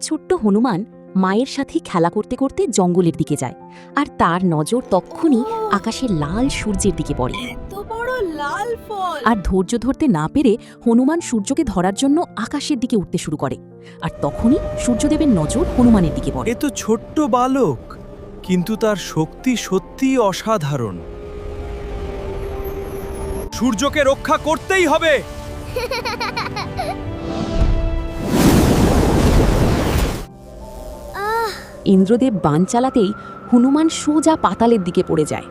ছোট্ট হনুমান মায়ের সাথে খেলা করতে করতে জঙ্গলের দিকে যায়, আর তার নজর তক্ষুনি আকাশের লাল সূর্যের দিকে পড়ে। এত বড় লাল ফল! আর ধৈর্য ধরতে না পেরে হনুমান সূর্যকে ধরার জন্য আকাশের দিকে উঠতে শুরু করে, আর তখনই সূর্যদেবের নজর হনুমানের দিকে পড়ে। এ তো ছোট্ট বালক, কিন্তু তার শক্তি সত্যিই অসাধারণ। সূর্যকে রক্ষা করতেই হবে। ইন্দ্রদেব বাণ চালাতেই হনুমান সোজা পাতালের দিকে পড়ে যায়,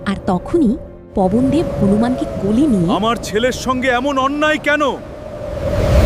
আর তখনই পবনদেব হনুমানকে কোলে নিয়ে আমার ছেলের সঙ্গে এমন অন্যায় কেন?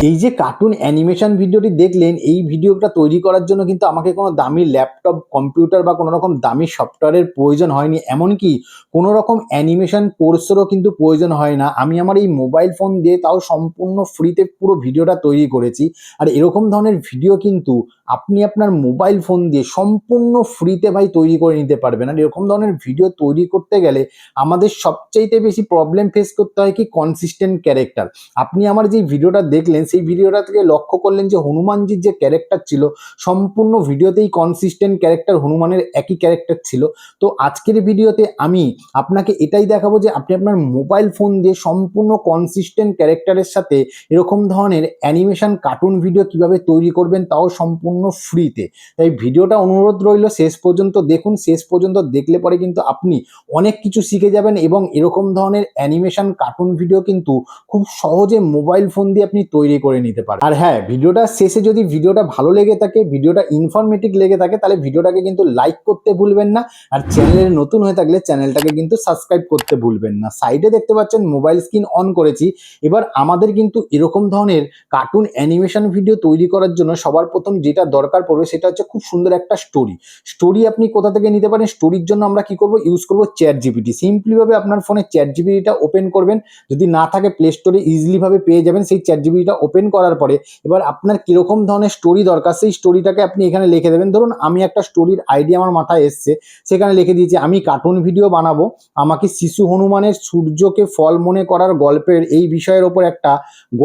এই যে কার্টুন অ্যানিমেশন ভিডিওটি দেখলেন, এই ভিডিওটা তৈরি করার জন্য কিন্তু আমাকে কোনো দামি ল্যাপটপ, কম্পিউটার বা কোনো রকম দামি সফটওয়্যারের প্রয়োজন হয়নি। এমনকি কোনো রকম অ্যানিমেশন কোর্সেরও কিন্তু প্রয়োজন হয় না। আমি আমার এই মোবাইল ফোন দিয়ে, তাও সম্পূর্ণ ফ্রিতে পুরো ভিডিওটা তৈরি করেছি। আর এরকম ধরনের ভিডিও কিন্তু আপনি আপনার মোবাইল ফোন দিয়ে সম্পূর্ণ ফ্রিতে ভাই তৈরি করে নিতে পারবেন। আর এরকম ধরনের ভিডিও তৈরি করতে গেলে আমাদের সবচাইতে বেশি প্রবলেম ফেস করতে হয় কি, কনসিস্টেন্ট ক্যারেক্টার। আপনি আমার যে ভিডিওটা দেখলেন, সেই ভিডিওটা থেকে লক্ষ্য করলেন যে হনুমানজির যে ক্যারেক্টার ছিল, সম্পূর্ণ ভিডিওতেই কনসিস্টেন্ট ক্যারেক্টার, হনুমানের একই ক্যারেক্টার ছিল। তো আজকের ভিডিওতে আমি আপনাকে এটাই দেখাবো যে আপনি আপনার মোবাইল ফোন দিয়ে সম্পূর্ণ কনসিস্টেন্ট ক্যারেক্টারের সাথে এরকম ধরনের অ্যানিমেশন কার্টুন ভিডিও কিভাবে তৈরি করবেন, তাও সম্পূর্ণ ফ্রিতে। তাই ভিডিওটা অনুরোধ রইল শেষ পর্যন্ত দেখুন। শেষ পর্যন্ত দেখলে পরে কিন্তু আপনি অনেক কিছু শিখে যাবেন, এবং এরকম ধরনের অ্যানিমেশন কার্টুন ভিডিও কিন্তু খুব সহজে মোবাইল ফোন দিয়ে আপনি তৈরি করে নিতে পারেন। আর হ্যাঁ, ভিডিওটা শেষে যদি ভিডিওটা ভালো লেগে থাকে, ভিডিওটা ইনফরমেটিভ লেগে থাকে, তাহলে ভিডিওটাকে কিন্তু লাইক করতে ভুলবেন না। আর চ্যানেলে নতুন হয়ে থাকলে চ্যানেলটাকে কিন্তু সাবস্ক্রাইব করতে ভুলবেন না। সাইডে দেখতে পাচ্ছেন মোবাইল স্ক্রিন অন করেছি। এবার আমাদের কিন্তু এরকম ধরনের কার্টুন অ্যানিমেশন ভিডিও তৈরি করার জন্য সবার প্রথম যেটা দরকার পড়বে, সেটা হচ্ছে খুব সুন্দর একটা স্টোরি আপনি কোথা থেকে নিতে পারেন? স্টোরির জন্য আমরা কি করব, ইউজ করব চ্যাট জিপিটি। সিম্পলি ভাবে আপনার ফোনে চ্যাট জিপিটিটা ওপেন করবেন। যদি না থাকে প্লে স্টোরে ইজিলি ভাবে পেয়ে যাবেন। সেই চ্যাট জিপিটিটা ওপেন করার পরে এবার আপনার কিরকম ধরনের স্টোরি দরকার, সেই স্টোরিটাকে আপনি এখানে লিখে দেবেন। ধরুন আমি একটা স্টোরির আইডিয়া আমার মাথায় এসছে, সেখানে লিখে দিয়েছি আমি কার্টুন ভিডিও বানাবো, আমাকে শিশু হনুমানের সূর্যকে ফল মনে করার গল্পের এই বিষয়ের ওপর একটা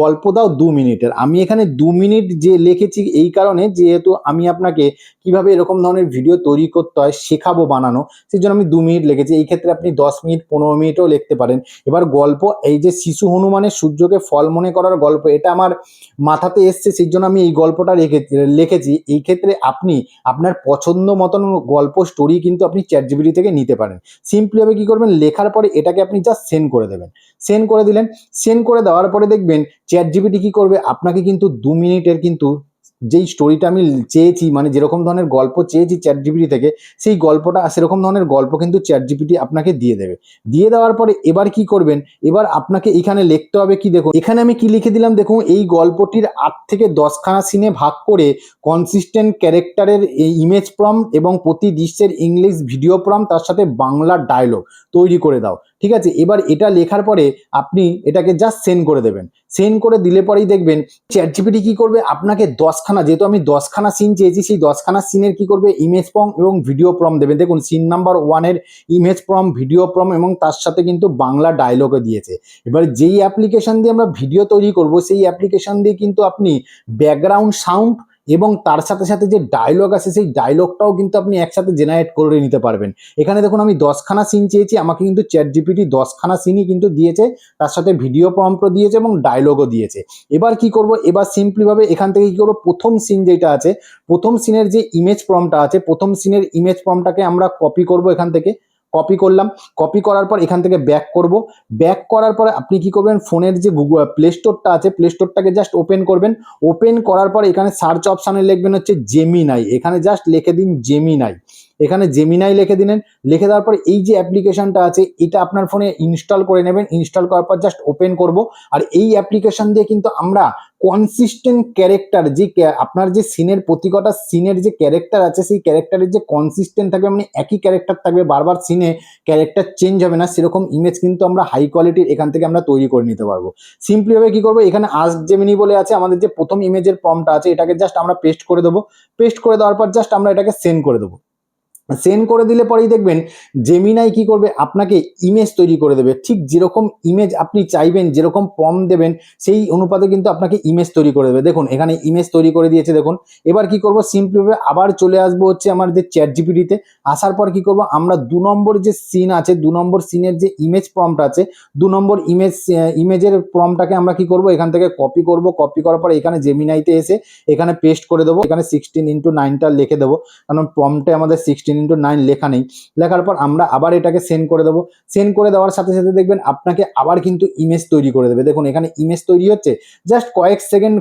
গল্প দাও 2 মিনিটের। আমি এখানে 2 মিনিট যে লিখেছি এই কারণে, যেহেতু আমি আপনাকে কিভাবে এরকম ধরনের ভিডিও তৈরি করতে হয় শেখাবো বানানো, সেই জন্য আমি 2 মিনিট লিখেছি। এই ক্ষেত্রে আপনি 10 মিনিট 15 মিনিটও লিখতে পারেন। এবার গল্প, এই যে শিশু হনুমানের সূর্যকে ফল মনে করার গল্প, এটা আমার মাথাতে এসছে, সেই জন্য আমি এই গল্পটা লিখেছি। এই ক্ষেত্রে আপনি আপনার পছন্দ মতন গল্প, স্টোরি কিন্তু আপনি চ্যাট জিপিটি থেকে নিতে পারেন। সিম্পলি ভাবে কি করবেন, লেখার পরে এটাকে আপনি জাস্ট সেন্ড করে দেবেন। সেন্ড করে দিলেন। সেন্ড করে দেওয়ার পরে দেখবেন চ্যাট জিপিটি কি করবে, আপনাকে কিন্তু 2 মিনিটের কিন্তু যেই স্টোরিটা আমি চেয়েছি, মানে যেরকম ধরনের গল্প চেয়েছি চ্যাট জিপিটি থেকে, সেই গল্পটা, সেরকম ধরনের গল্প কিন্তু চ্যাট জিপিটি আপনাকে দিয়ে দেবে। দিয়ে দেওয়ার পরে এবার কি করবেন, এবার আপনাকে এখানে লিখতে হবে কি, দেখুন এখানে আমি কি লিখে দিলাম, দেখুন এই গল্পটির 8 থেকে 10 খানা সিনে ভাগ করে কনসিস্টেন্ট ক্যারেক্টারের ইমেজ প্রম্পট এবং প্রতি দৃশ্যের ইংলিশ ভিডিও প্রম্পট, তার সাথে বাংলা ডায়লগ তৈরি করে দাও। ঠিক আছে, এবার এটা লেখার পরে আপনি এটাকে জাস্ট সেন্ড করে দেবেন। সেন্ড করে দিলে পরেই দেখবেন চ্যাট জিপিটি কি করবে, আপনাকে 10 খানা, যেহেতু আমি 10 খানা সিন চেয়েছি, সেই 10 খানা সিনের কি করবে, ইমেজ প্রম্পট এবং ভিডিও প্রম্পট দেবেন। দেখুন সিন নাম্বার 1 এর ইমেজ প্রম্পট, ভিডিও প্রম্পট এবং তার সাথে কিন্তু বাংলা ডায়লগও দিয়েছে। এবার যেই অ্যাপ্লিকেশন দিয়ে আমরা ভিডিও তৈরি করব, সেই অ্যাপ্লিকেশন দিয়ে কিন্তু আপনি ব্যাকগ্রাউন্ড সাউন্ড এবং তার সাথে সাথে যে ডায়লগ আছে, সেই ডায়লগটাও কিন্তু আপনি একসাথে জেনারেট করে নিতে পারবেন। এখানে দেখুন আমি 10 খানা সিন চেয়েছি, আমাকে কিন্তু চ্যাট জিপিটি 10 খানা সিনই কিন্তু দিয়েছে, তার সাথে ভিডিও প্রম্পটও দিয়েছে এবং ডায়লগও দিয়েছে। এবার কি করব, এবার সিম্পলি ভাবে এখান থেকে কি করব, প্রথম সিন যেটা আছে, প্রথম সিনের যে ইমেজ প্রম্পটটা আছে, প্রথম সিনের ইমেজ প্রম্পটটাকে আমরা কপি করব। এখান থেকে কপি করলাম। কপি করার পর এখান থেকে ব্যাক করব। ব্যাক করার পরে আপনি কি করবেন, ফোনের যে গুগল প্লে স্টোরটা আছে, প্লে স্টোরটাকে জাস্ট ওপেন করবেন। ওপেন করার পর এখানে সার্চ অপশানে লিখবেন হচ্ছে জেমিনাই। এখানে জাস্ট লিখে দিন জেমিনাই। এখানে জেমিনাই লিখে দিলেন। লিখে দেওয়ার পর এই যে অ্যাপ্লিকেশনটা আছে, এটা আপনার ফোনে ইনস্টল করে নেবেন। ইনস্টল করার পর জাস্ট ওপেন করব। আর এই অ্যাপ্লিকেশন দিয়ে কিন্তু আমরা কনসিস্টেন্ট ক্যারেক্টার, যে আপনার যে সিনের প্রতিকটা সিনের যে ক্যারেক্টার আছে, সেই ক্যারেক্টারের যে কনসিস্টেন্ট থাকবে, মানে একই ক্যারেক্টার থাকবে, বারবার সিনে ক্যারেক্টার চেঞ্জ হবে না, সেরকম ইমেজ কিন্তু আমরা হাই কোয়ালিটির এখান থেকে আমরা তৈরি করে নিতে পারবো। সিম্পলি ভাবে কি করবো, এখানে আস্ক জেমিনি বলে আছে, আমাদের যে প্রথম ইমেজের প্রম্পটটা আছে, এটাকে জাস্ট আমরা পেস্ট করে দেবো। পেস্ট করে দেওয়ার পর জাস্ট আমরা এটাকে সেন্ড করে দেবো। সেন্ড করে দিলে পরেই দেখবেন জেমিনাই কি করবে, আপনাকে ইমেজ তৈরি করে দেবে। ঠিক যেরকম ইমেজ আপনি চাইবেন, যেরকম প্রম্পট দেবেন সেই অনুপাতে কিন্তু আপনাকে ইমেজ তৈরি করে দেবে। দেখুন এখানে ইমেজ তৈরি করে দিয়েছে দেখুন। এবার কি করব, সিম্পলিভাবে আবার চলে আসবো হচ্ছে আমাদের চ্যাট জিপিটিতে। আসার পর কি করব, আমরা 2 নম্বর যে সিন আছে, 2 নম্বর সিনের যে ইমেজ প্রম্পট আছে, 2 নম্বর ইমেজের প্রম্পটটাকে আমরা কি করব, এখান থেকে কপি করব। কপি করার পর এখানে জেমিনাইতে এসে এখানে পেস্ট করে দেবো। এখানে 16:9টা লিখে দেবো, কারণ প্রম্পটে আমাদের 16:9 লেখা নেই। লেখার পর আমরা আবার এটাকে সেন্ড করে দেবো। সেন্ড করে দেওয়ার সাথে সাথে দেখবেন আপনাকে আবার কিন্তু ইমেজ তৈরি করে দেবে। দেখুন এখানে ইমেজ তৈরি হচ্ছে, জাস্ট কয়েক সেকেন্ড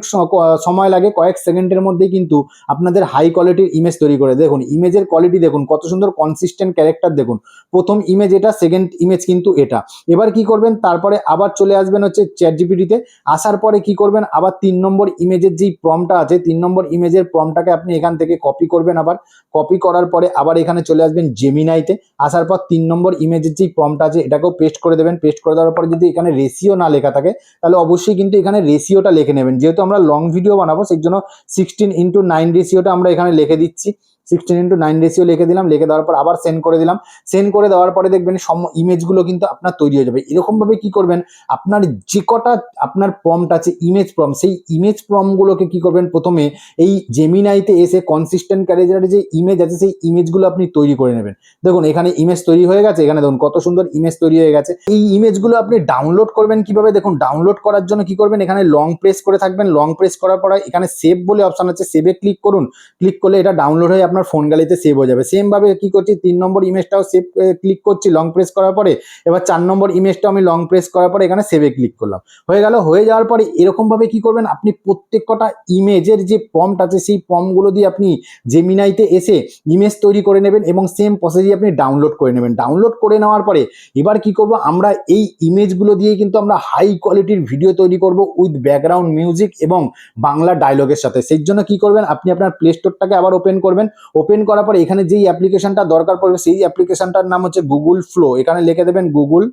সময় লাগে, কয়েক সেকেন্ডের মধ্যেই কিন্তু আপনাদের হাই কোয়ালিটির ইমেজ তৈরি করে। দেখুন ইমেজের কোয়ালিটি দেখুন, কত সুন্দর কনসিস্টেন্ট ক্যারেক্টার দেখুন। প্রথম ইমেজ এটা, সেকেন্ড ইমেজ কিন্তু এটা। এবার কি করবেন, তারপরে আবার চলে আসবেন হচ্ছে চ্যাট জিপিটিতে। আসার পরে কি করবেন, আবার 3 নম্বর ইমেজের যেই প্রম্পটটা আছে, 3 নম্বর ইমেজের প্রম্পটটাকে আপনি এখান থেকে কপি করবেন। আবার কপি করার পরে আবার এখানে চলে আসবেন জেমিনাইতে। আসার পর 3 নম্বর ইমেজের যেই প্রম্পট আছে এটাকেও পেস্ট করে দেবেন। পেস্ট করে দেওয়ার পরে যদি এখানে রেশিও না লেখা থাকে তাহলে অবশ্যই কিন্তু এখানে রেশিওটা লিখে নেবেন। যেহেতু আমরা লং ভিডিও বানাবো সেই জন্য 16:9 রেশিওটা আমরা এখানে লিখে দিচ্ছি। 16:9 রেশিও লিখে দিলাম। লিখে দেওয়ার পর আবার সেন্ড করে দিলাম। সেন্ড করে দেওয়ার পরে দেখবেন ইমেজগুলো কিন্তু আপনার তৈরি হয়ে যাবে। এরকমভাবে কি করবেন, আপনার যে কটা আপনার প্রম্পট আছে ইমেজ প্রম্পট, সেই ইমেজ প্রম্পটগুলোকে কি করবেন, প্রথমে এই জেমিনাইতে এসে কনসিস্টেন্ট ক্যারেক্টারের যে ইমেজ আছে সেই ইমেজগুলো আপনি তৈরি করে নেবেন। দেখুন এখানে ইমেজ তৈরি হয়ে গেছে। এখানে দেখুন কত সুন্দর ইমেজ তৈরি হয়ে গেছে। এই ইমেজগুলো আপনি ডাউনলোড করবেন কিভাবে, দেখুন ডাউনলোড করার জন্য কি করবেন, এখানে লং প্রেস করে থাকবেন। লং প্রেস করার পরে এখানে সেভ বলে অপশন আছে, সেভে ক্লিক করুন। ক্লিক করলে এটা ডাউনলোড হয়ে আপনার ফোন গ্যালারিতে সেভ হয়ে যাবে। সেম ভাবে কি করছি, 3 নম্বর ইমেজটাও সেভ ক্লিক করছি লং প্রেস করার পরে। এবার 4 নম্বর ইমেজটাও আমি লং প্রেস করার পরে এখানে সেভে ক্লিক করলাম। হয়ে গেল। হয়ে যাওয়ার পরে এরকম ভাবে কি করবেন, আপনি প্রত্যেক কটা ইমেজের যে প্রম্পট আছে সেই প্রম্পটগুলো দিয়ে আপনি জেমিনাইতে এসে ইমেজ তৈরি করে নেবেন এবং সেম প্রসেসই আপনি ডাউনলোড করে নেবেন। ডাউনলোড করে নেওয়ার পরে এবার কি করব, আমরা এই ইমেজগুলো দিয়ে কিন্তু আমরা হাই কোয়ালিটির ভিডিও তৈরি করব উইথ ব্যাকগ্রাউন্ড মিউজিক এবং বাংলা ডায়লগের সাথে। সেই জন্য কি করবেন, আপনি আপনার প্লে স্টোরটাকে আবার ওপেন করবেন। ওপেন করার পরে এখানে যেই অ্যাপ্লিকেশনটা দরকার পড়বে সেই অ্যাপ্লিকেশনটার নাম হচ্ছে গুগল ফ্লো। এখানে লিখে দেবেন গুগল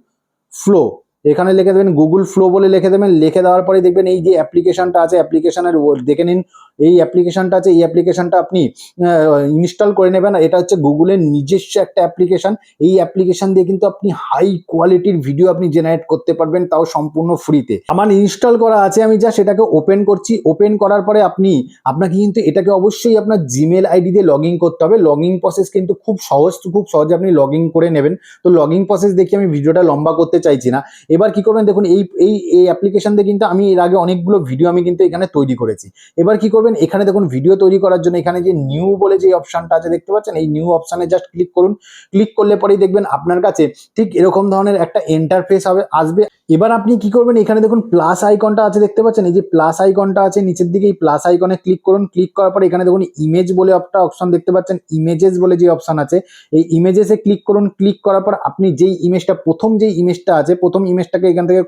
ফ্লো। এখানে লিখে দেবেন গুগল ফ্লো বলে লিখে দেবেন। লিখে দেওয়ার পরে দেখবেন এই যে অ্যাপ্লিকেশনটা আছে, অ্যাপ্লিকেশনের দেখে নিন এই অ্যাপ্লিকেশনটা আছে। এই অ্যাপ্লিকেশনটা আপনি ইনস্টল করে নেবেন। এটা হচ্ছে গুগলের নিজস্ব একটা অ্যাপ্লিকেশন। এই অ্যাপ্লিকেশন দিয়ে কিন্তু আপনি হাই কোয়ালিটির ভিডিও আপনি জেনারেট করতে পারবেন, তাও সম্পূর্ণ ফ্রিতে। আমার ইনস্টল করা আছে, আমি জাস্ট এটাকে ওপেন করছি। ওপেন করার পরে আপনাকে কিন্তু এটাকে অবশ্যই আপনার জিমেল আইডি দিয়ে লগ ইন করতে হবে। লগ ইন প্রসেস কিন্তু খুব সহজে আপনি লগ ইন করে নেবেন। তো লগ ইন প্রসেস দেখে আমি ভিডিওটা লম্বা করতে চাইছি না। এবার কি করবেন, দেখুন এই অ্যাপ্লিকেশন দিয়ে কিন্তু আমি এর আগে অনেকগুলো ভিডিও আমি কিন্তু এখানে তৈরি করেছি। এবার কি করবেন, এখানে দেখুন ভিডিও তৈরি করার জন্য এখানে যে নিউ বলে যে অপশনটা আছে দেখতে পাচ্ছেন, এই নিউ অপশনে জাস্ট ক্লিক করুন। ক্লিক করলে পরেই দেখবেন আপনার কাছে ঠিক এরকম ধরনের একটা ইন্টারফেস আসবে। এবার আপনি কি করবেন, এখানে দেখুন প্লাস আইকনটা আছে দেখতে পাচ্ছেন, এই যে প্লাস আইকনটা আছে নিচের দিকে, এই প্লাস আইকনে ক্লিক করুন। ক্লিক করার পরে এখানে দেখুন ইমেজ বলে একটা অপশন দেখতে পাচ্ছেন, ইমেজেস বলে যে অপশন আছে এই ইমেজেসে ক্লিক করুন। ক্লিক করার পর আপনি যেই ইমেজটা প্রথম ইমেজটা আছে, প্রথম ইমেজটাকে এখান থেকে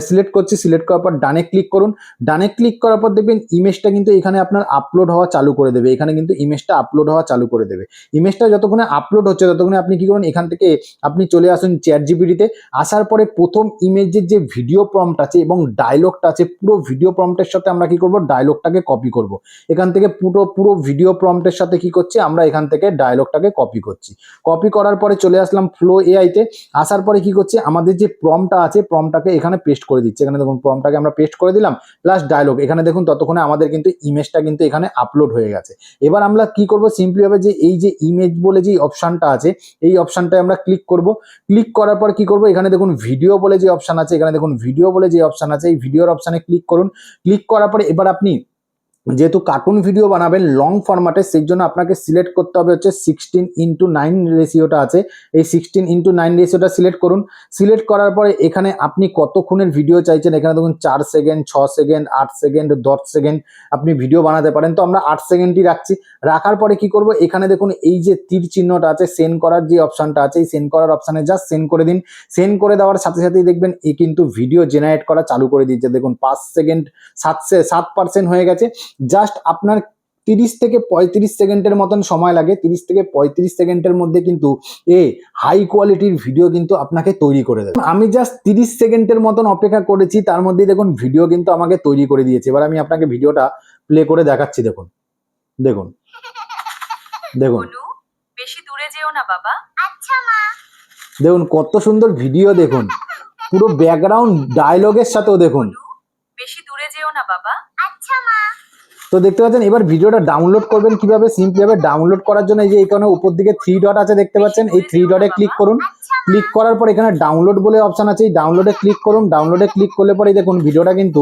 সিলেক্ট করছি। সিলেক্ট করার পর ডানে ক্লিক করুন। ডানে ক্লিক করার পর দেখবেন ইমেজটা কিন্তু এখানে আপনার আপলোড হওয়া চালু করে দেবে। এখানে কিন্তু ইমেজটা আপলোড হওয়া চালু করে দেবে। ইমেজটা যতক্ষণে আপলোড হচ্ছে ততক্ষণে আপনি কি করুন, এখান থেকে আপনি চলে আসুন চ্যাট জিপিটিতে। আসার পরে প্রথম ইমেজের যে ভিডিও প্রম্পট আছে এবং ডায়লগটা আছে, পুরো ভিডিও প্রম্পটের সাথে আমরা কি করব, ডায়লগটাকে কপি করব। এখান থেকে পুরো ভিডিও প্রম্পটের সাথে কি করছি, আমরা এখান থেকে ডায়লগটাকে কপি করছি। কপি করার পরে চলে আসলাম ফ্লো এআইতে। আসার পরে কি করছি, আমাদের যে প্রম্পটটা আছে প্রম্পটটাকে এখানে পেস্ট করে দিচ্ছি। এখানে দেখুন প্রম্পটটাকে আমরা পেস্ট করে দিলাম প্লাস ডায়লগ। এখানে দেখুন ততক্ষণে আমাদের কিন্তু ইমেজটা কিন্তু এখানে আপলোড হয়ে গেছে। এবার আমরা কি করব, সিম্পলি ভাবে যে এই যে ইমেজ বলে যে অপশনটা আছে এই অপশনটায় আমরা ক্লিক করব। ক্লিক করার পর কি করব, এখানে দেখুন ভিডিও বলে যে অপশন আছে, এখানে দেখুন ভিডিও বলে যে অপশন আছে, এই ভিডিওর অপশনে ক্লিক করুন। ক্লিক করার পরে এবার আপনি যেহেতু কার্টুন ভিডিও বানাবেন লং ফরম্যাটে, সেই জন্য আপনাকে সিলেক্ট করতে হবে হচ্ছে 16:9 রেশিওটা আছে, এই 16:9 রেশিওটা সিলেক্ট করুন। সিলেক্ট করার পরে এখানে আপনি কতক্ষণের ভিডিও চাইছেন, এখানে দেখুন 4 সেকেন্ড, 6 সেকেন্ড, 8 সেকেন্ড, 10 সেকেন্ড আপনি ভিডিও বানাতে পারেন। তো আমরা 8 সেকেন্ডই রাখছি। রাখার পরে কি করব, এখানে দেখুন এই যে তীর চিহ্নটা আছে, সেন্ড করার যে অপশনটা আছে, এই সেন্ড করার অপশনে জাস্ট সেন্ড করে দিন। সেন্ড করে দেওয়ার সাথে সাথেই দেখবেন এই কিন্তু ভিডিও জেনারেট করা চালু করে দিচ্ছে। দেখুন 5 সেকেন্ড 7% হয়ে গেছে। জাস্ট আপনার 30 থেকে 35 সেকেন্ডের মতন সময় লাগে। 30 থেকে 35 সেকেন্ডের মধ্যে কিন্তু হাই কোয়ালিটির ভিডিও কিন্তু আপনাকে তৈরি করে দেবে। আমি জাস্ট 30 সেকেন্ডের মতন অপেক্ষা করেছি, তার মধ্যেই দেখুন ভিডিও কিন্তু আমাকে তৈরি করে দিয়েছে। এবার আমি আপনাকে ভিডিওটা প্লে করে দেখাচ্ছি। দেখুন দেখুন দেখুন বেশি দূরে যেও না বাবা। দেখুন কত সুন্দর ভিডিও, দেখুন পুরো ব্যাকগ্রাউন্ড ডায়লগের সাথেও দেখুন। বেশি দূরে যেও না বাবা। তো দেখতে পাচ্ছেন, এবার ভিডিওটা ডাউনলোড করবেন কিভাবে। সিম্পলি ভাবে ডাউনলোড করার জন্য এই যে এখানে উপর দিকে 3 ডট আছে দেখতে পাচ্ছেন, এই 3 ডটে ক্লিক করুন। ক্লিক করার পর এখানে ডাউনলোড বলে অপশন আছে, এই ডাউনলোডে ক্লিক করুন। ডাউনলোডে ক্লিক করলে পরে দেখুন ভিডিওটা কিন্তু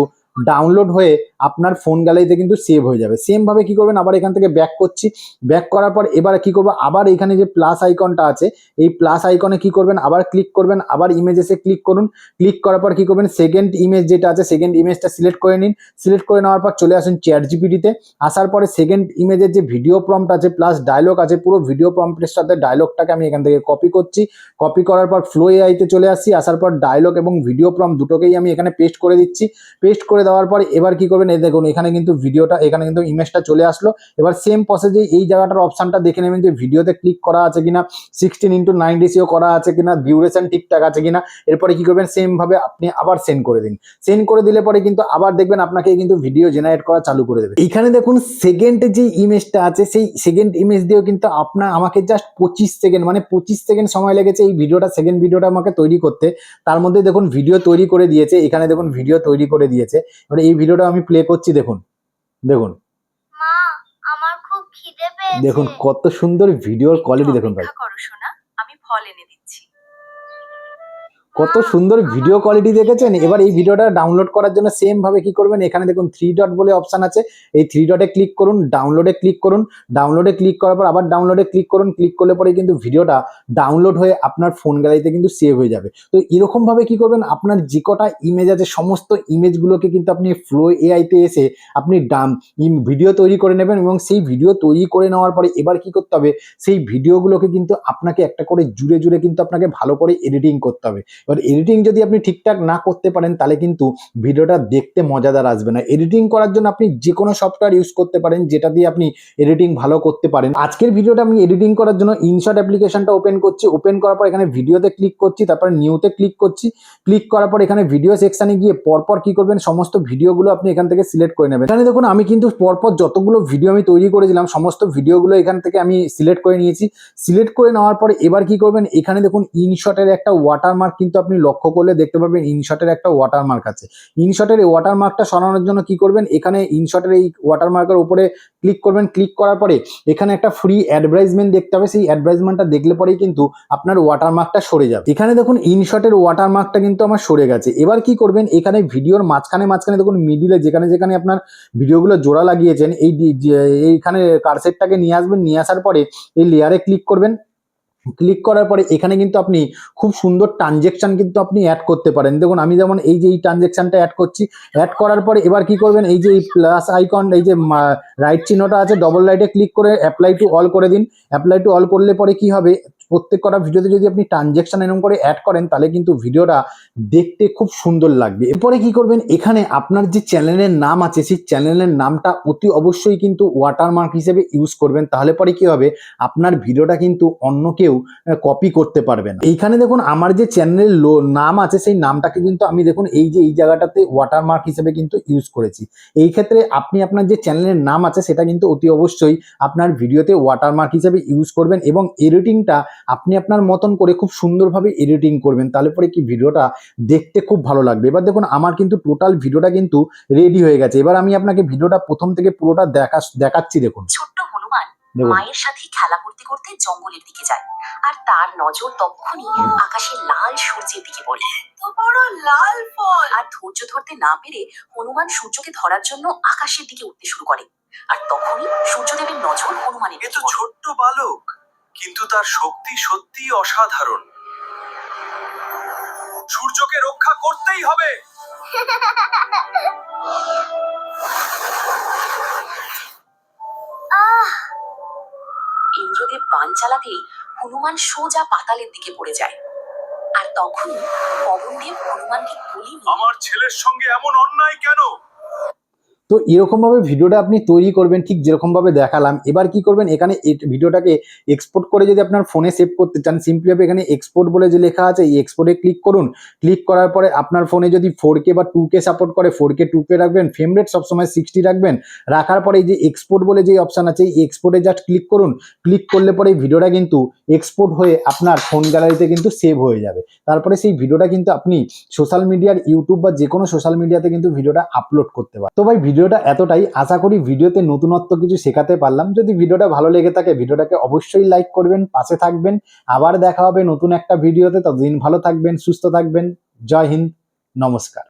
ডাউনলোড হয়ে আপনার ফোন গ্যালারিতে কিন্তু সেভ হয়ে যাবে। সেম ভাবে কি করবেন, আবার এখান থেকে ব্যাক করছি। ব্যাক করার পর এবার কি করবো, আবার এখানে যে প্লাস আইকনটা আছে, এই প্লাস আইকনে কি করবেন, আবার ক্লিক করবেন। আবার ইমেজেসে ক্লিক করুন। ক্লিক করার পর কি করবেন, সেকেন্ড ইমেজ যেটা আছে সেকেন্ড ইমেজটা সিলেক্ট করে নিন। সিলেক্ট করে নেওয়ার পর চলে আসুন চ্যাট জিপিটিতে। আসার পরে সেকেন্ড ইমেজের যে ভিডিও প্রম্পট আছে প্লাস ডায়লগ আছে, পুরো ভিডিও প্রম্পটের সাথে ডায়লগটাকে আমি এখান থেকে কপি করছি। কপি করার পর ফ্লো এআইতে চলে আসছি। আসার পর ডায়লগ এবং ভিডিও প্রম্পট দুটোকেই আমি এখানে পেস্ট করে দিচ্ছি। পেস্ট করে দেওয়ার পর এবার কি করবেন, এই দেখুন এখানে কিন্তু ভিডিওটা, এখানে কিন্তু ইমেজটা চলে আসলো। এবার সেম প্রসেসে এই জায়গাটার অপশনটা দেখে নেবেন যে ভিডিওতে ক্লিক করা আছে কিনা, 16:9 রেশিও করা আছে কিনা, ডিউরেশন ঠিকঠাক আছে কিনা। এরপরে কি করবেন, সেম ভাবে আপনি আবার সেন্ড করে দিন। সেন্ড করে দিলে পরে কিন্তু আবার দেখবেন আপনাকে কিন্তু ভিডিও জেনারেট করা চালু করে দেবে। এখানে দেখুন সেকেন্ড যে ইমেজটা আছে, সেই সেকেন্ড ইমেজ দিয়েও কিন্তু আমাকে জাস্ট 25 সেকেন্ড, মানে 25 সেকেন্ড সময় লেগেছে এই ভিডিওটা, সেকেন্ড ভিডিওটা আমাকে তৈরি করতে। তার মধ্যে দেখুন ভিডিও তৈরি করে দিয়েছে, এখানে দেখুন ভিডিও তৈরি করে দিয়েছে। এবার এই ভিডিওটা আমি প্লে করছি, দেখুন দেখুন মা, আমার খুব খিদে পেয়েছে। দেখুন কত সুন্দর ভিডিওর কোয়ালিটি দেখুন ভাই, অপেক্ষা করো সোনা, আমি ফল এনে দিচ্ছি। কত সুন্দর ভিডিও কোয়ালিটি দেখেছেন। এবার এই ভিডিওটা ডাউনলোড করার জন্য সেম ভাবে কি করবেন, এখানে দেখুন 3 ডট বলে অপশন আছে, এই 3 ডটে ক্লিক করুন। ডাউনলোডে ক্লিক করুন। ডাউনলোডে ক্লিক করার পর আবার ডাউনলোডে ক্লিক করুন। ক্লিক করলে পরে কিন্তু ভিডিওটা ডাউনলোড হয়ে আপনার ফোন গ্যালারিতে কিন্তু সেভ হয়ে যাবে। তো এরকম ভাবে কি করবেন, আপনার যে কটা ইমেজ আছে সমস্ত ইমেজগুলোকে কিন্তু আপনি ফ্লো এআইতে এসে আপনি ভিডিও তৈরি করে নেবেন। এবং সেই ভিডিও তৈরি করে নেওয়ার পরে এবার কি করতে হবে, সেই ভিডিওগুলোকে কিন্তু আপনাকে একটা করে জুড়ে জুড়ে কিন্তু আপনাকে ভালো করে এডিটিং করতে হবে। এবার এডিটিং যদি আপনি ঠিকঠাক না করতে পারেন তাহলে কিন্তু ভিডিওটা দেখতে মজাদার আসবে না। এডিটিং করার জন্য আপনি যে কোনো সফটওয়্যার ইউজ করতে পারেন যেটা দিয়ে আপনি এডিটিং ভালো করতে পারেন। আজকের ভিডিওটা আমি এডিটিং করার জন্য ইনশট অ্যাপ্লিকেশনটা ওপেন করছি। ওপেন করার পর এখানে ভিডিওতে ক্লিক করছি, তারপর নিউতে ক্লিক করছি। ক্লিক করার পর এখানে ভিডিও সেকশনে গিয়ে পরপর কি করবেন, সমস্ত ভিডিওগুলো আপনি এখান থেকে সিলেক্ট করে নেবেন। এখানে দেখুন আমি কিন্তু পরপর যতগুলো ভিডিও আমি তৈরি করেছিলাম সমস্ত ভিডিওগুলো এখান থেকে আমি সিলেক্ট করে নিয়েছি। সিলেক্ট করে নেওয়ার পরে এবার কি করবেন, এখানে দেখুন ইনশটের একটা ওয়াটারমার্ক কিন্তু আপনি লক্ষ্য করলে দেখতে পাবেন ইনশটের একটা ওয়াটারমার্ক আছে। ইনশটের এই ওয়াটারমার্কটা সরানোর জন্য কি করবেন, এখানে ইনশটের এই ওয়াটারমার্কের উপরে ক্লিক করবেন। ক্লিক করার পরে এখানে একটা ফ্রি অ্যাডভার্টাইজমেন্ট দেখতে হবে, সেই অ্যাডভার্টাইজমেন্টটা দেখলে পরেই কিন্তু আপনার ওয়াটারমার্কটা সরে যাবে। এখানে দেখুন ইনশটের ওয়াটারমার্কটা কিন্তু আমার সরে গেছে। এবার কি করবেন, এখানে ভিডিওর মাঝখানে মাঝখানে দেখুন মিডিলে যেখানে যেখানে আপনার ভিডিওগুলো জোড়া লাগিয়েছেন এইখানে কারসেটটাকে নিয়ে আসবেন। নিয়ে আসার পরে এই লেয়ারে ক্লিক করবেন। ক্লিক করার পরে এখানে কিন্তু আপনি খুব সুন্দর ট্রানজেকশন কিন্তু আপনি অ্যাড করতে পারেন। দেখুন আমি যেমন এই যে এই ট্রানজেকশনটা অ্যাড করছি। অ্যাড করার পরে এবার কি করবেন, এই যে এই প্লাস আইকন, এই যে রাইট চিহ্নটা আছে, ডবল রাইটে ক্লিক করে অ্যাপ্লাই টু অল করে দিন। অ্যাপ্লাই টু অল করলে পরে কি হবে, প্রত্যেক কটা ভিডিওতে যদি আপনি ট্রানজেকশন এরকম করে অ্যাড করেন তাহলে কিন্তু ভিডিওটা দেখতে খুব সুন্দর লাগবে। এরপরে কি করবেন, এখানে আপনার যে চ্যানেলের নাম আছে সেই চ্যানেলের নামটা অতি অবশ্যই কিন্তু ওয়াটারমার্ক হিসেবে ইউজ করবেন। তাহলে পরে কি হবে, আপনার ভিডিওটা কিন্তু অন্য কেউ কপি করতে পারবেন। এইখানে দেখুন আমার যে চ্যানেলের নাম আছে সেই নামটাকে কিন্তু আমি দেখুন এই যে এই জায়গাটাতে ওয়াটারমার্ক হিসেবে কিন্তু ইউজ করেছি। এই ক্ষেত্রে আপনি আপনার যে চ্যানেলের নাম আছে সেটা কিন্তু অতি অবশ্যই আপনার ভিডিওতে ওয়াটারমার্ক হিসেবে ইউজ করবেন। এবং এডিটিংটা আপনি আপনার মতন করে খুব সুন্দরভাবে এডিটিং করবেন, তাহলে পরে কি ভিডিওটা দেখতে খুব ভালো লাগবে। এবার দেখুন আমার কিন্তু টোটাল ভিডিওটা কিন্তু রেডি হয়ে গেছে। এবার আমি আপনাকে ভিডিওটা প্রথম থেকে পুরোটা দেখাচ্ছি। দেখুন ছোট্ট হনুমান দেখুন। মায়ের সাথে খেলা করতে করতে জঙ্গলের দিকে যায়, আর তার নজর তখনই আকাশে লাল সূর্যের দিকে পড়ে। তো বড় লাল ফল। আর ধৈর্য ধরতে না পেরে হনুমান সূর্যকে ধরার জন্য আকাশের দিকে উঠতে শুরু করে। আর তখনই সূর্যদেবের নজর হনুমানের এ দিকে তো পড়ে। ছোট্ট বালক, কিন্তু তার শক্তি সত্যি অসাধারণ। সূর্যকে রক্ষা করতেই হবে। ইন্দ্রদেব বাণ চালাতেই হনুমান সোজা পাতালের দিকে পড়ে যায়। আর তখনই পবনদেব হনুমানকে গুলি নিয়ে আমার ছেলের সঙ্গে এমন অন্যায় কেন? তো এরকমভাবে ভিডিওটা আপনি তৈরি করবেন ঠিক যেরকমভাবে দেখালাম। এবার কি করবেন, এখানে ভিডিওটাকে এক্সপোর্ট করে যদি আপনার ফোনে সেভ করতে চান, সিম্পলি আপনি এখানে এক্সপোর্ট বলে যে লেখা আছে এই এক্সপোর্টে ক্লিক করুন। ক্লিক করার পরে আপনার ফোনে যদি 4K বা 2K সাপোর্ট করে 4K 2K রাখবেন, ফ্রেম রেট সবসময় 60 রাখবেন। রাখার পরে এই যে এক্সপোর্ট বলে যে অপশান আছে এই এক্সপোর্টে জাস্ট ক্লিক করুন। ক্লিক করলে পরে এই ভিডিওটা কিন্তু এক্সপোর্ট হয়ে আপনার ফোন গ্যালারিতে কিন্তু সেভ হয়ে যাবে। তারপরে সেই ভিডিওটা কিন্তু আপনি সোশ্যাল মিডিয়ার ইউটিউব বা যে কোনো সোশ্যাল মিডিয়াতে কিন্তু ভিডিওটা আপলোড করতে পারেন। তো ভাই ভিডিওটা এতটাই, আশা করি ভিডিওতে নতুনত্ব কিছু শেখাতে পারলাম। যদি ভিডিওটা ভালো লেগে থাকে ভিডিওটাকে অবশ্যই লাইক করবেন, পাশে থাকবেন। আবার দেখা হবে নতুন একটা ভিডিওতে। ততদিন ভালো থাকবেন, সুস্থ থাকবেন। জয় হিন্দ, নমস্কার।